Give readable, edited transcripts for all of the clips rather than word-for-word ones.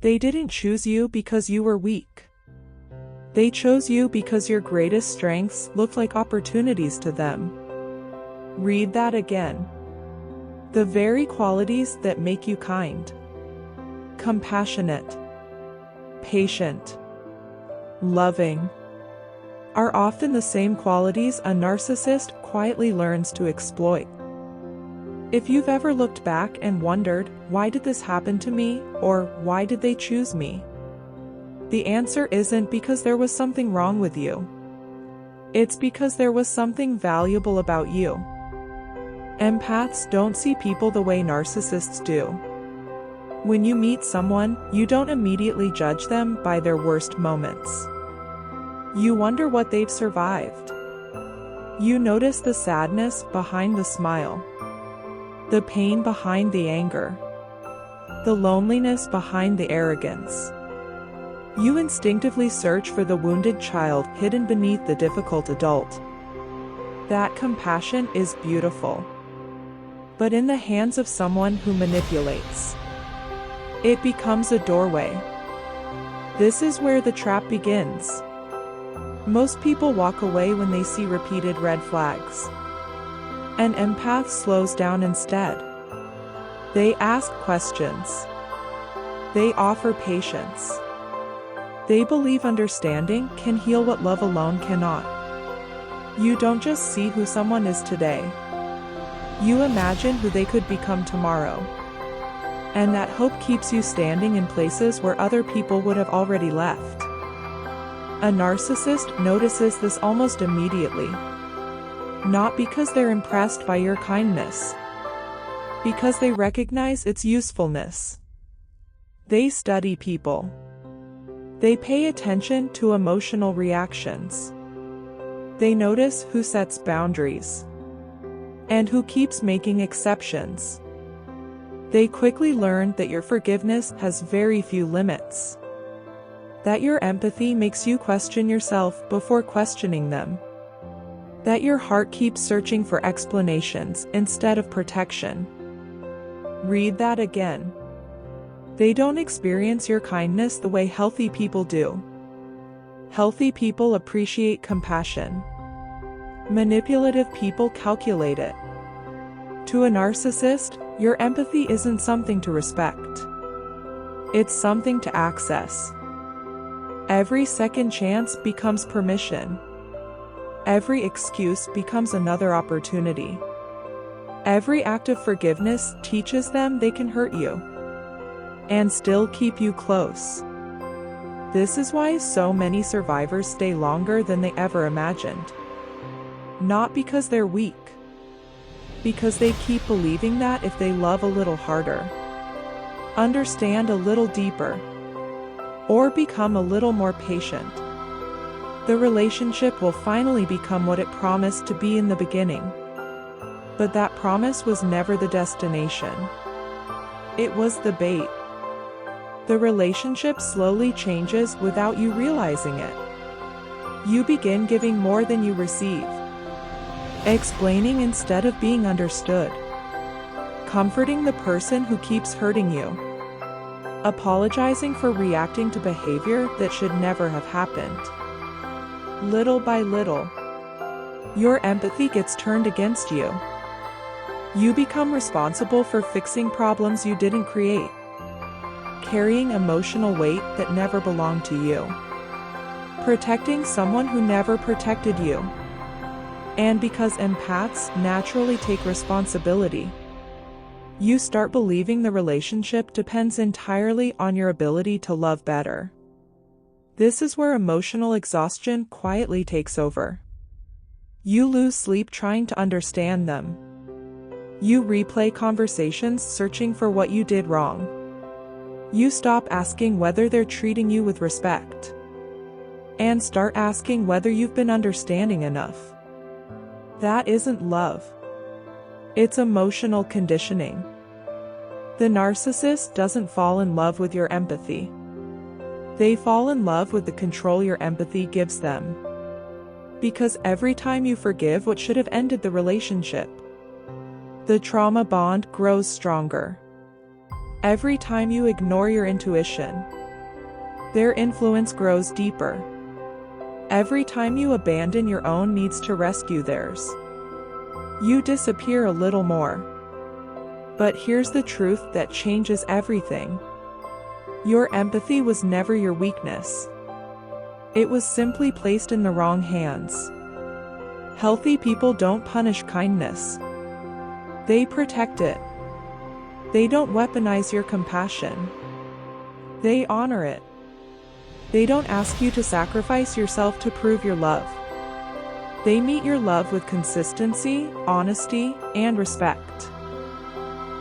They didn't choose you because you were weak. They chose you because your greatest strengths looked like opportunities to them. Read that again. The very qualities that make you kind, compassionate, patient, loving, are often the same qualities a narcissist quietly learns to exploit. If you've ever looked back and wondered, why did this happen to me, or why did they choose me? The answer isn't because there was something wrong with you. It's because there was something valuable about you. Empaths don't see people the way narcissists do. When you meet someone, you don't immediately judge them by their worst moments. You wonder what they've survived. You notice the sadness behind the smile, the pain behind the anger, the loneliness behind the arrogance. You instinctively search for the wounded child hidden beneath the difficult adult. That compassion is beautiful. But in the hands of someone who manipulates, it becomes a doorway. This is where the trap begins. Most people walk away when they see repeated red flags. An empath slows down instead. They ask questions. They offer patience. They believe understanding can heal what love alone cannot. You don't just see who someone is today. You imagine who they could become tomorrow. And that hope keeps you standing in places where other people would have already left. A narcissist notices this almost immediately. Not because they're impressed by your kindness. Because they recognize its usefulness. They study people. They pay attention to emotional reactions. They notice who sets boundaries and who keeps making exceptions. They quickly learn that your forgiveness has very few limits. That your empathy makes you question yourself before questioning them. That your heart keeps searching for explanations instead of protection. Read that again. They don't experience your kindness the way healthy people do. Healthy people appreciate compassion. Manipulative people calculate it. To a narcissist, your empathy isn't something to respect. It's something to access. Every second chance becomes permission. Every excuse becomes another opportunity. Every act of forgiveness teaches them they can hurt you and still keep you close. This is why so many survivors stay longer than they ever imagined. Not because they're weak. Because they keep believing that if they love a little harder, understand a little deeper, or become a little more patient, the relationship will finally become what it promised to be in the beginning. But that promise was never the destination. It was the bait. The relationship slowly changes without you realizing it. You begin giving more than you receive. Explaining instead of being understood. Comforting the person who keeps hurting you. Apologizing for reacting to behavior that should never have happened. Little by little, your empathy gets turned against you. You become responsible for fixing problems you didn't create. Carrying emotional weight that never belonged to you. Protecting someone who never protected you. And because empaths naturally take responsibility, you start believing the relationship depends entirely on your ability to love better. This is where emotional exhaustion quietly takes over. You lose sleep trying to understand them. You replay conversations searching for what you did wrong. You stop asking whether they're treating you with respect, and start asking whether you've been understanding enough. That isn't love. It's emotional conditioning. The narcissist doesn't fall in love with your empathy. They fall in love with the control your empathy gives them. Because every time you forgive what should have ended the relationship, the trauma bond grows stronger. Every time you ignore your intuition, their influence grows deeper. Every time you abandon your own needs to rescue theirs, you disappear a little more. But here's the truth that changes everything. Your empathy was never your weakness. It was simply placed in the wrong hands. Healthy people don't punish kindness. They protect it. They don't weaponize your compassion. They honor it. They don't ask you to sacrifice yourself to prove your love. They meet your love with consistency, honesty, and respect.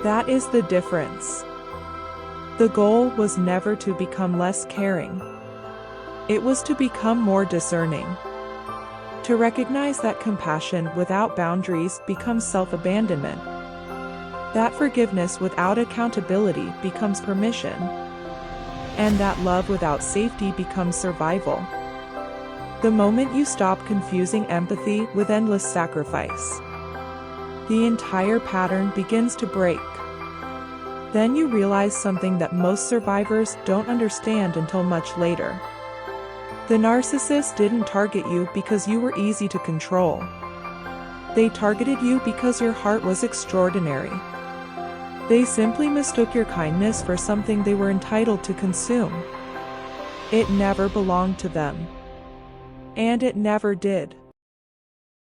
That is the difference. The goal was never to become less caring. It was to become more discerning. To recognize that compassion without boundaries becomes self-abandonment. That forgiveness without accountability becomes permission. And that love without safety becomes survival. The moment you stop confusing empathy with endless sacrifice, the entire pattern begins to break. Then you realize something that most survivors don't understand until much later. The narcissist didn't target you because you were easy to control. They targeted you because your heart was extraordinary. They simply mistook your kindness for something they were entitled to consume. It never belonged to them. And it never did.